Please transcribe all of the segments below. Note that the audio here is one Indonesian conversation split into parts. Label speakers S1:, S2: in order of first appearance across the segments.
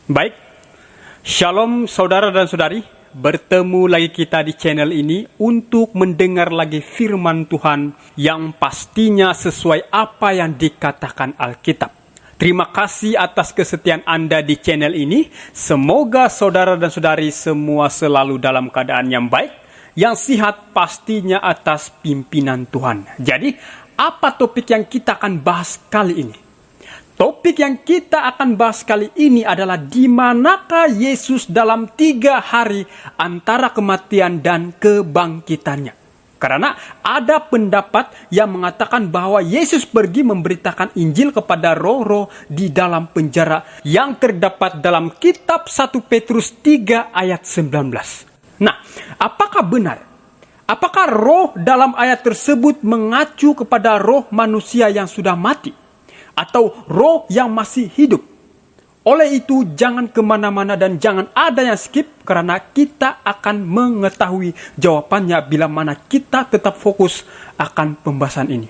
S1: Baik, Shalom saudara dan saudari. Bertemu lagi kita di channel ini untuk mendengar lagi firman Tuhan yang pastinya sesuai apa yang dikatakan Alkitab. Terima kasih atas kesetiaan Anda di channel ini. Semoga saudara dan saudari semua selalu dalam keadaan yang baik, yang sehat pastinya atas pimpinan Tuhan. Jadi, apa topik yang kita akan bahas kali ini? Topik yang kita akan bahas kali ini adalah di manakah Yesus dalam 3 hari antara kematian dan kebangkitannya. Karena ada pendapat yang mengatakan bahwa Yesus pergi memberitakan Injil kepada roh-roh di dalam penjara yang terdapat dalam kitab 1 Petrus 3 ayat 19. Nah, apakah benar? Apakah roh dalam ayat tersebut mengacu kepada roh manusia yang sudah mati? Atau roh yang masih hidup? Oleh itu, jangan kemana-mana dan jangan ada yang skip, karena kita akan mengetahui jawabannya bila mana kita tetap fokus akan pembahasan ini.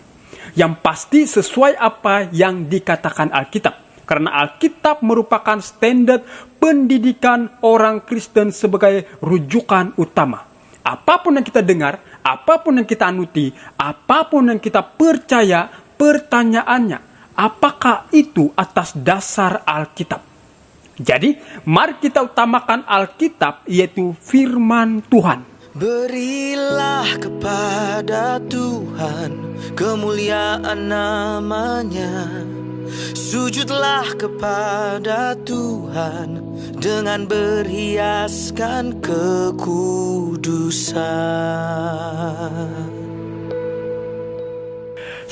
S1: Yang pasti sesuai apa yang dikatakan Alkitab. Karena Alkitab merupakan standar pendidikan orang Kristen sebagai rujukan utama. Apapun yang kita dengar, apapun yang kita anuti, apapun yang kita percaya, pertanyaannya, apakah itu atas dasar Alkitab? Jadi, mari kita utamakan Alkitab, yaitu firman Tuhan.
S2: Berilah kepada Tuhan kemuliaan namanya. Sujudlah kepada Tuhan dengan berhiaskan kekudusan.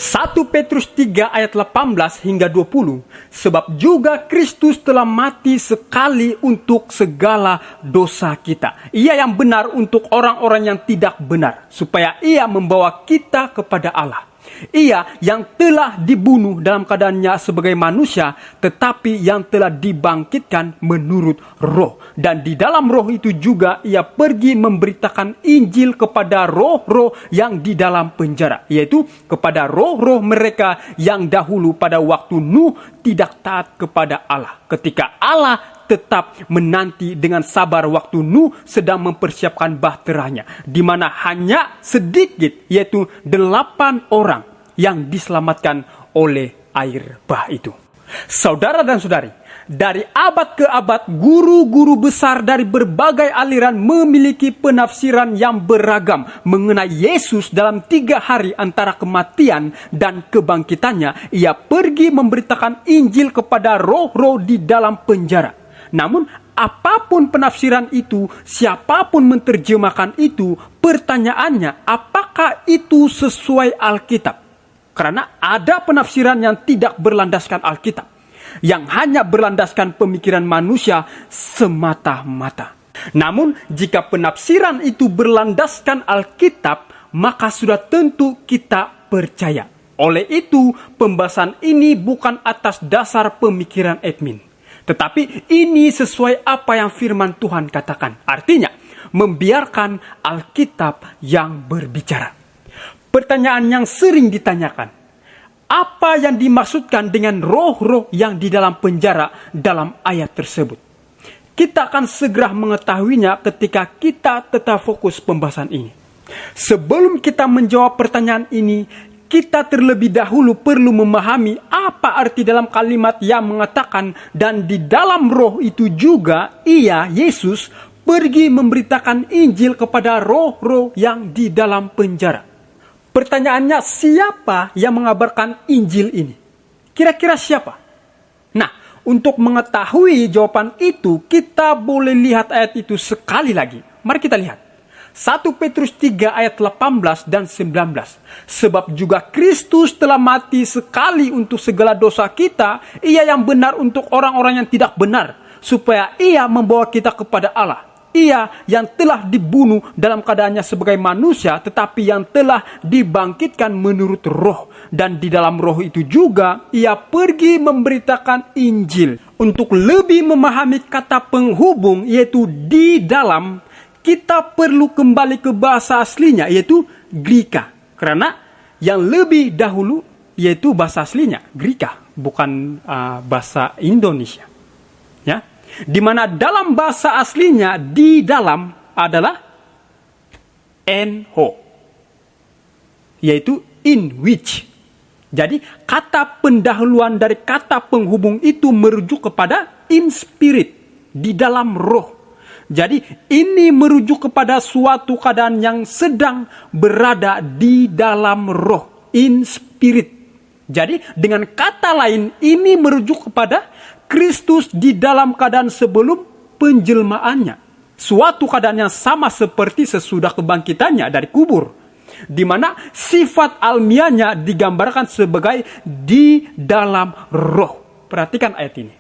S1: 1 Petrus 3 ayat 18 hingga 20. Sebab juga Kristus telah mati sekali untuk segala dosa kita. Ia yang benar untuk orang-orang yang tidak benar, supaya ia membawa kita kepada Allah. Ia yang telah dibunuh dalam keadaannya sebagai manusia, tetapi yang telah dibangkitkan menurut roh. Dan di dalam roh itu juga ia pergi memberitakan Injil kepada roh-roh yang di dalam penjara, yaitu kepada roh-roh mereka yang dahulu pada waktu Nuh tidak taat kepada Allah, ketika Allah tetap menanti dengan sabar waktu Nuh sedang mempersiapkan bahteranya, di mana hanya sedikit, yaitu 8 orang yang diselamatkan oleh air bah itu. Saudara dan saudari, dari abad ke abad, guru-guru besar dari berbagai aliran memiliki penafsiran yang beragam mengenai Yesus dalam 3 hari antara kematian dan kebangkitannya. Ia pergi memberitakan Injil kepada roh-roh di dalam penjara. Namun, apapun penafsiran itu, siapapun menerjemahkan itu, pertanyaannya, apakah itu sesuai Alkitab? Karena ada penafsiran yang tidak berlandaskan Alkitab, yang hanya berlandaskan pemikiran manusia semata-mata. Namun, jika penafsiran itu berlandaskan Alkitab, maka sudah tentu kita percaya. Oleh itu, pembahasan ini bukan atas dasar pemikiran admin, tetapi ini sesuai apa yang firman Tuhan katakan. Artinya, membiarkan Alkitab yang berbicara. Pertanyaan yang sering ditanyakan, apa yang dimaksudkan dengan roh-roh yang di dalam penjara dalam ayat tersebut? Kita akan segera mengetahuinya ketika kita tetap fokus pembahasan ini. Sebelum kita menjawab pertanyaan ini, kita terlebih dahulu perlu memahami apa arti dalam kalimat yang mengatakan, dan di dalam roh itu juga ia, Yesus, pergi memberitakan Injil kepada roh-roh yang di dalam penjara. Pertanyaannya, siapa yang mengabarkan Injil ini? Kira-kira siapa? Nah, untuk mengetahui jawaban itu, kita boleh lihat ayat itu sekali lagi. Mari kita lihat. 1 Petrus 3 ayat 18 dan 19. Sebab juga Kristus telah mati sekali untuk segala dosa kita, ia yang benar untuk orang-orang yang tidak benar, supaya ia membawa kita kepada Allah. Ia yang telah dibunuh dalam keadaannya sebagai manusia, tetapi yang telah dibangkitkan menurut roh. Dan di dalam roh itu juga ia pergi memberitakan Injil. Untuk lebih memahami kata penghubung, yaitu di dalam, kita perlu kembali ke bahasa aslinya, yaitu Greka. Karena yang lebih dahulu, yaitu bahasa aslinya Greka, bukan bahasa Indonesia. Ya. Di mana dalam bahasa aslinya di dalam adalah enho, yaitu in which. Jadi kata pendahuluan dari kata penghubung itu merujuk kepada in spirit, di dalam roh. Jadi ini merujuk kepada suatu keadaan yang sedang berada di dalam roh, in spirit. Jadi dengan kata lain ini merujuk kepada Kristus di dalam keadaan sebelum penjelmaannya. Suatu keadaan yang sama seperti sesudah kebangkitannya dari kubur, di mana sifat almiahnya digambarkan sebagai di dalam roh. Perhatikan ayat ini.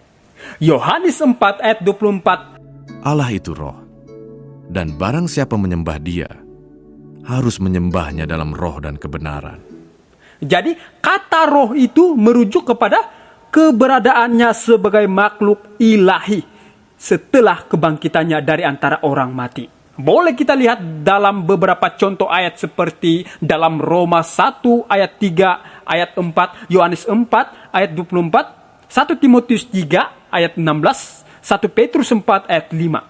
S1: Yohanes 4 ayat 24.
S3: Allah itu roh, dan barang siapa menyembah Dia, harus menyembahnya dalam roh dan kebenaran.
S1: Jadi kata roh itu merujuk kepada keberadaannya sebagai makhluk ilahi setelah kebangkitannya dari antara orang mati. Boleh kita lihat dalam beberapa contoh ayat seperti dalam Roma 1 ayat 3 ayat 4, Yohanes 4 ayat 24, 1 Timotius 3 ayat 16, 1 Petrus 4 ayat 5.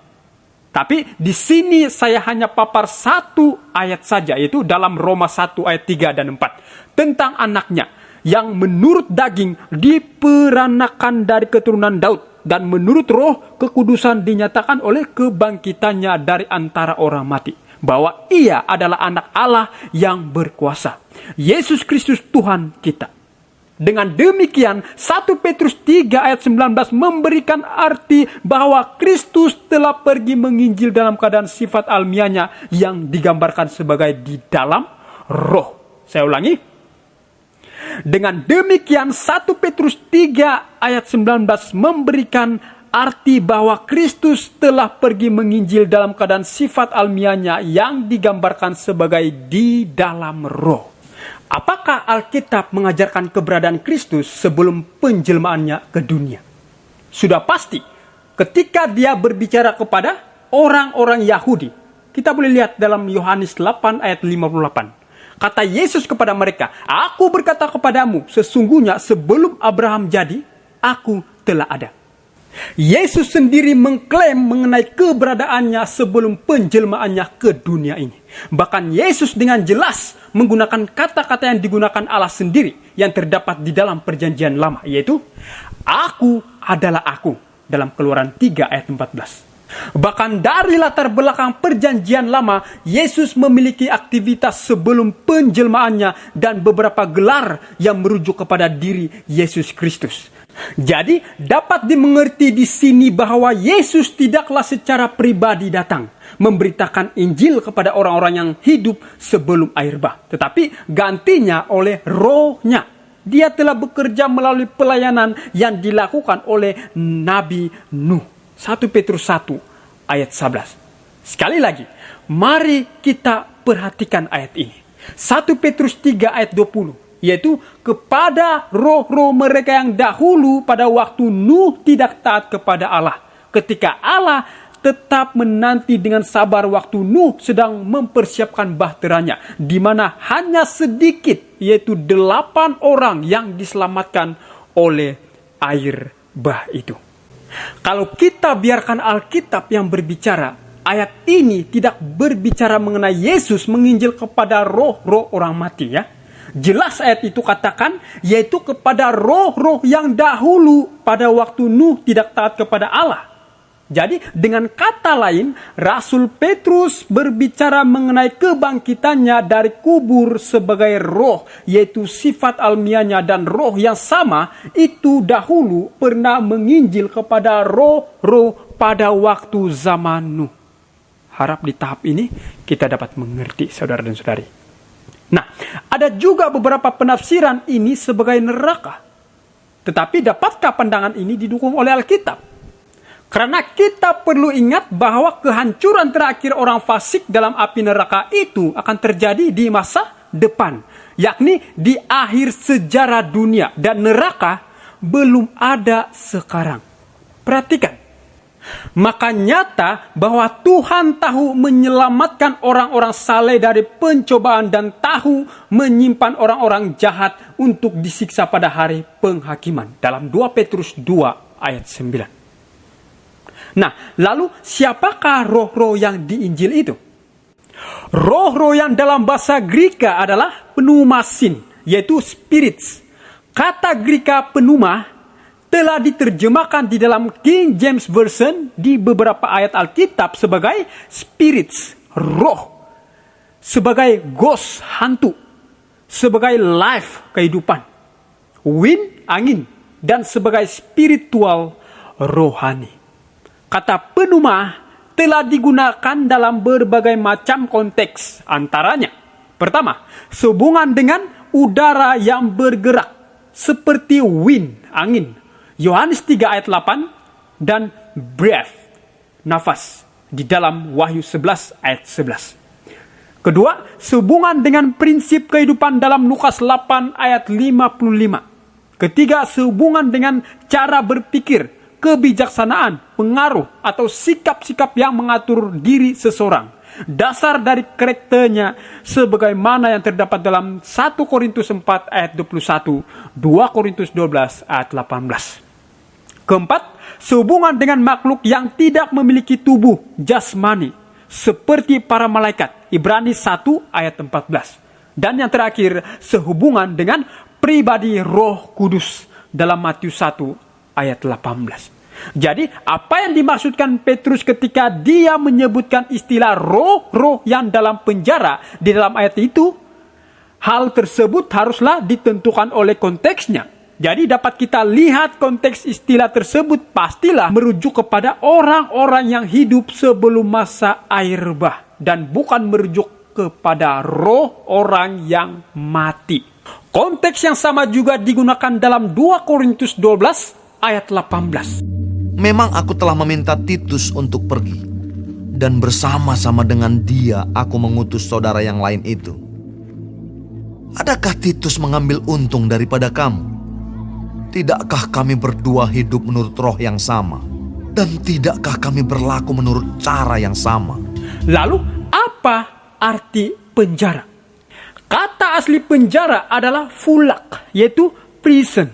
S1: Tapi di sini saya hanya papar satu ayat saja, yaitu dalam Roma 1 ayat 3 dan 4. Tentang anaknya yang menurut daging diperanakan dari keturunan Daud, dan menurut roh kekudusan dinyatakan oleh kebangkitannya dari antara orang mati, bahwa ia adalah anak Allah yang berkuasa, Yesus Kristus Tuhan kita. Dengan demikian 1 Petrus 3 ayat 19 memberikan arti bahwa Kristus telah pergi menginjil dalam keadaan sifat almiahnya yang digambarkan sebagai di dalam roh. Saya ulangi. Dengan demikian 1 Petrus 3 ayat 19 memberikan arti bahwa Kristus telah pergi menginjil dalam keadaan sifat almiahnya yang digambarkan sebagai di dalam roh. Apakah Alkitab mengajarkan keberadaan Kristus sebelum penjelmaannya ke dunia? Sudah pasti ketika dia berbicara kepada orang-orang Yahudi. Kita boleh lihat dalam Yohanes 8 ayat 58. Kata Yesus kepada mereka, "Aku berkata kepadamu, sesungguhnya sebelum Abraham jadi, aku telah ada." Yesus sendiri mengklaim mengenai keberadaannya sebelum penjelmaannya ke dunia ini. Bahkan Yesus dengan jelas menggunakan kata-kata yang digunakan Allah sendiri yang terdapat di dalam perjanjian lama, yaitu "Aku adalah aku" dalam Keluaran 3 ayat 14. Bahkan dari latar belakang perjanjian lama, Yesus memiliki aktivitas sebelum penjelmaannya dan beberapa gelar yang merujuk kepada diri Yesus Kristus. Jadi dapat dimengerti di sini bahwa Yesus tidaklah secara pribadi datang memberitakan Injil kepada orang-orang yang hidup sebelum air bah, tetapi gantinya oleh Roh-Nya. Dia telah bekerja melalui pelayanan yang dilakukan oleh Nabi Nuh. 1 Petrus 1 ayat 11. Sekali lagi, mari kita perhatikan ayat ini. 1 Petrus 3 ayat 20. Yaitu kepada roh-roh mereka yang dahulu pada waktu Nuh tidak taat kepada Allah. Ketika Allah tetap menanti dengan sabar waktu Nuh sedang mempersiapkan bahteranya, di mana hanya sedikit, yaitu 8 orang yang diselamatkan oleh air bah itu. Kalau kita biarkan Alkitab yang berbicara, ayat ini tidak berbicara mengenai Yesus menginjil kepada roh-roh orang mati, ya. Jelas ayat itu katakan, yaitu kepada roh-roh yang dahulu pada waktu Nuh tidak taat kepada Allah. Jadi dengan kata lain, Rasul Petrus berbicara mengenai kebangkitannya dari kubur sebagai roh, yaitu sifat almiahnya, dan roh yang sama itu dahulu pernah menginjil kepada roh-roh pada waktu zaman Nuh. Harap di tahap ini kita dapat mengerti, saudara dan saudari. Nah, ada juga beberapa penafsiran ini sebagai neraka. Tetapi dapatkah pandangan ini didukung oleh Alkitab? Karena kita perlu ingat bahwa kehancuran terakhir orang fasik dalam api neraka itu akan terjadi di masa depan, yakni di akhir sejarah dunia, dan neraka belum ada sekarang. Perhatikan. Maka nyata bahwa Tuhan tahu menyelamatkan orang-orang saleh dari pencobaan dan tahu menyimpan orang-orang jahat untuk disiksa pada hari penghakiman. Dalam 2 Petrus 2 ayat 9. Nah, lalu siapakah roh-roh yang di Injil itu? Roh-roh yang dalam bahasa Greka adalah pneumasin, yaitu spirits. Kata Greka pneuma telah diterjemahkan di dalam King James Version di beberapa ayat Alkitab sebagai spirits, roh, sebagai ghost, hantu, sebagai life, kehidupan, wind, angin, dan sebagai spiritual, rohani. Kata pneuma telah digunakan dalam berbagai macam konteks. Antaranya, pertama, sehubungan dengan udara yang bergerak, seperti wind, angin. Yohanes 3 ayat 8, dan breath, nafas, di dalam Wahyu 11 ayat 11. Kedua, sehubungan dengan prinsip kehidupan dalam Lukas 8 ayat 55. Ketiga, sehubungan dengan cara berpikir, kebijaksanaan, pengaruh, atau sikap-sikap yang mengatur diri seseorang. Dasar dari karakternya sebagaimana yang terdapat dalam 1 Korintus 4 ayat 21, 2 Korintus 12 ayat 18. Keempat, sehubungan dengan makhluk yang tidak memiliki tubuh jasmani, seperti para malaikat, Ibrani 1 ayat 14. Dan yang terakhir, sehubungan dengan pribadi Roh Kudus dalam Matius 1 ayat 18. Jadi, apa yang dimaksudkan Petrus ketika dia menyebutkan istilah roh-roh yang dalam penjara di dalam ayat itu? Hal tersebut haruslah ditentukan oleh konteksnya. Jadi dapat kita lihat konteks istilah tersebut pastilah merujuk kepada orang-orang yang hidup sebelum masa air bah, dan bukan merujuk kepada roh orang yang mati. Konteks yang sama juga digunakan dalam 2 Korintus 12 ayat 18.
S4: Memang aku telah meminta Titus untuk pergi, dan bersama-sama dengan dia aku mengutus saudara yang lain itu. Adakah Titus mengambil untung daripada kamu? Tidakkah kami berdua hidup menurut roh yang sama? Dan tidakkah kami berlaku menurut cara yang sama?
S1: Lalu apa arti penjara? Kata asli penjara adalah fulak, yaitu prison.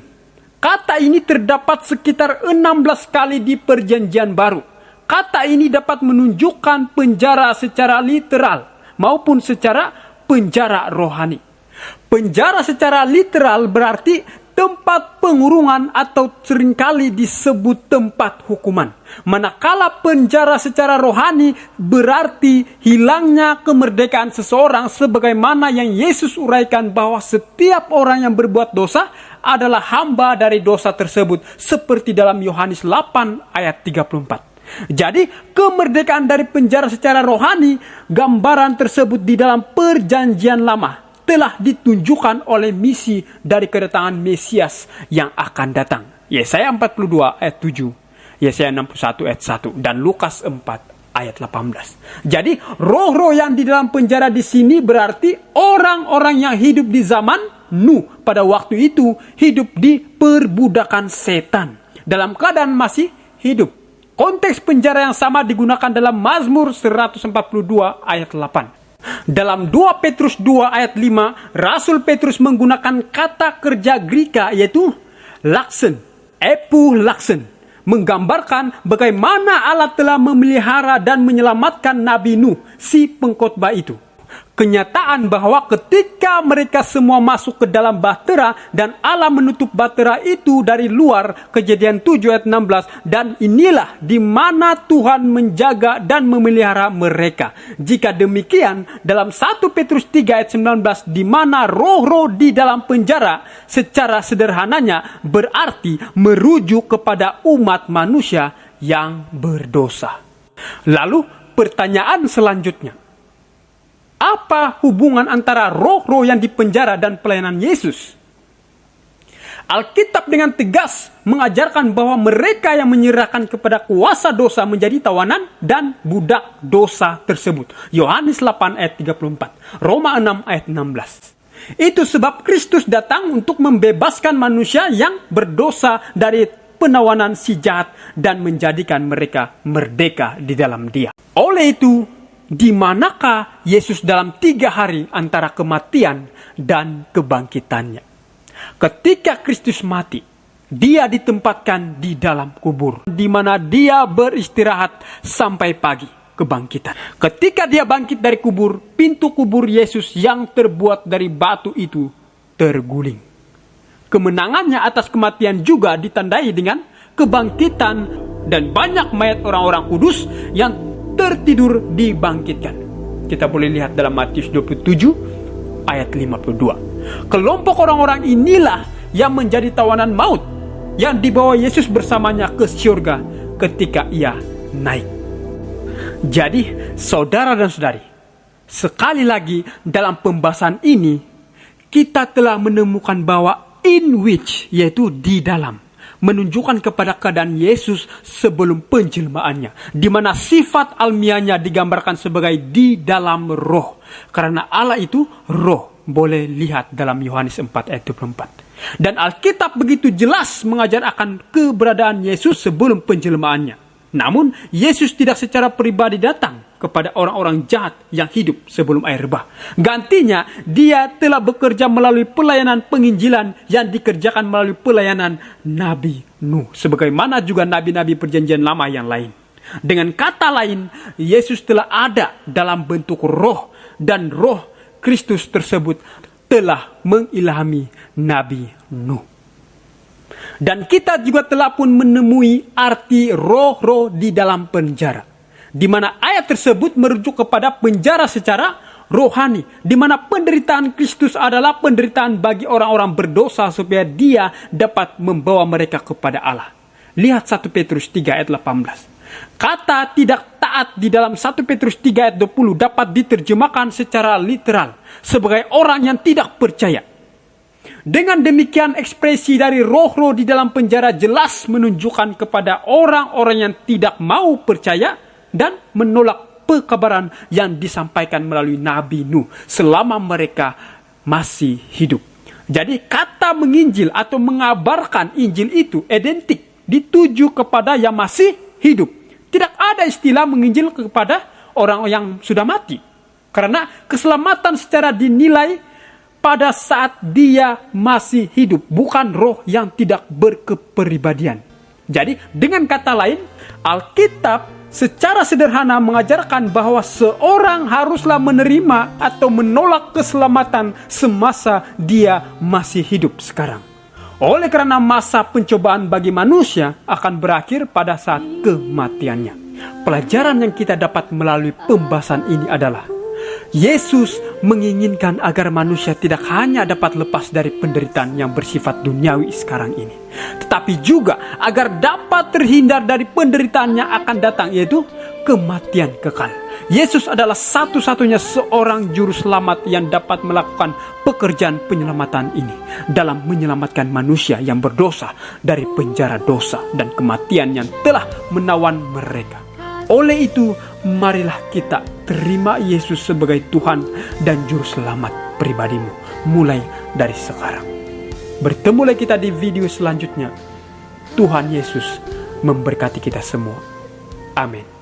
S1: Kata ini terdapat sekitar 16 kali di Perjanjian Baru. Kata ini dapat menunjukkan penjara secara literal maupun secara penjara rohani. Penjara secara literal berarti tempat pengurungan atau seringkali disebut tempat hukuman. Manakala penjara secara rohani berarti hilangnya kemerdekaan seseorang sebagaimana yang Yesus uraikan bahwa setiap orang yang berbuat dosa adalah hamba dari dosa tersebut seperti dalam Yohanes 8 ayat 34. Jadi kemerdekaan dari penjara secara rohani, gambaran tersebut di dalam Perjanjian Lama telah ditunjukkan oleh misi dari kedatangan Mesias yang akan datang. Yesaya 42 ayat 7, Yesaya 61 ayat 1, dan Lukas 4 ayat 18. Jadi roh-roh yang di dalam penjara di sini berarti orang-orang yang hidup di zaman Nuh pada waktu itu hidup di perbudakan setan dalam keadaan masih hidup. Konteks penjara yang sama digunakan dalam Mazmur 142 ayat 8. Dalam 2 Petrus 2 ayat 5, Rasul Petrus menggunakan kata kerja Greka yaitu laksen, epulaksen, menggambarkan bagaimana Allah telah memelihara dan menyelamatkan Nabi Nuh, si pengkhotbah itu. Kenyataan bahwa ketika mereka semua masuk ke dalam bahtera dan Allah menutup bahtera itu dari luar, Kejadian 7 ayat 16, dan inilah di mana Tuhan menjaga dan memelihara mereka. Jika demikian, dalam 1 Petrus 3 ayat 19, di mana roh-roh di dalam penjara secara sederhananya berarti merujuk kepada umat manusia yang berdosa. Lalu pertanyaan selanjutnya, apa hubungan antara roh-roh yang dipenjara dan pelayanan Yesus? Alkitab dengan tegas mengajarkan bahwa mereka yang menyerahkan kepada kuasa dosa menjadi tawanan dan budak dosa tersebut. Yohanes 8 ayat 34, Roma 6 ayat 16. Itu sebab Kristus datang untuk membebaskan manusia yang berdosa dari penawanan si jahat dan menjadikan mereka merdeka di dalam Dia. Oleh itu, di manakah Yesus dalam 3 hari antara kematian dan kebangkitannya? Ketika Kristus mati, Dia ditempatkan di dalam kubur, di mana dia beristirahat sampai pagi kebangkitan. Ketika dia bangkit dari kubur, pintu kubur Yesus yang terbuat dari batu itu terguling. Kemenangannya atas kematian juga ditandai dengan kebangkitan, dan banyak mayat orang-orang kudus yang tertidur dibangkitkan. Kita boleh lihat dalam Matius 27 ayat 52. Kelompok orang-orang inilah yang menjadi tawanan maut, yang dibawa Yesus bersamanya ke surga ketika ia naik. Jadi, saudara dan saudari, sekali lagi dalam pembahasan ini, kita telah menemukan bahwa in which, yaitu di dalam, menunjukkan kepada keadaan Yesus sebelum penjelmaannya, di mana sifat almiahnya digambarkan sebagai di dalam roh. Karena Allah itu roh, boleh lihat dalam Yohanes 4 ayat 24. Dan Alkitab begitu jelas mengajar akan keberadaan Yesus sebelum penjelmaannya. Namun, Yesus tidak secara pribadi datang kepada orang-orang jahat yang hidup sebelum air bah. Gantinya, dia telah bekerja melalui pelayanan penginjilan yang dikerjakan melalui pelayanan Nabi Nuh, sebagaimana juga nabi-nabi perjanjian lama yang lain. Dengan kata lain, Yesus telah ada dalam bentuk roh, dan roh Kristus tersebut telah mengilhami Nabi Nuh. Dan kita juga telah pun menemui arti roh-roh di dalam penjara, di mana ayat tersebut merujuk kepada penjara secara rohani, di mana penderitaan Kristus adalah penderitaan bagi orang-orang berdosa supaya dia dapat membawa mereka kepada Allah. Lihat 1 Petrus 3 ayat 18. Kata tidak taat di dalam 1 Petrus 3 ayat 20 dapat diterjemahkan secara literal sebagai orang yang tidak percaya. Dengan demikian, ekspresi dari roh-roh di dalam penjara jelas menunjukkan kepada orang-orang yang tidak mau percaya dan menolak pekabaran yang disampaikan melalui Nabi Nuh selama mereka masih hidup. Jadi kata menginjil atau mengabarkan Injil itu identik, dituju kepada yang masih hidup. Tidak ada istilah menginjil kepada orang yang sudah mati. Karena keselamatan secara dinilai pada saat dia masih hidup, bukan roh yang tidak berkepribadian. Jadi, dengan kata lain, Alkitab secara sederhana mengajarkan bahwa seorang haruslah menerima atau menolak keselamatan semasa dia masih hidup sekarang. Oleh karena masa pencobaan bagi manusia akan berakhir pada saat kematiannya. Pelajaran yang kita dapat melalui pembahasan ini adalah Yesus menginginkan agar manusia tidak hanya dapat lepas dari penderitaan yang bersifat duniawi sekarang ini, tetapi juga agar dapat terhindar dari penderitaan yang akan datang, yaitu kematian kekal. Yesus adalah satu-satunya seorang juru selamat yang dapat melakukan pekerjaan penyelamatan ini dalam menyelamatkan manusia yang berdosa dari penjara dosa dan kematian yang telah menawan mereka. Oleh itu, marilah kita terima Yesus sebagai Tuhan dan Juru Selamat pribadimu mulai dari sekarang. Bertemu lagi kita di video selanjutnya. Tuhan Yesus memberkati kita semua. Amin.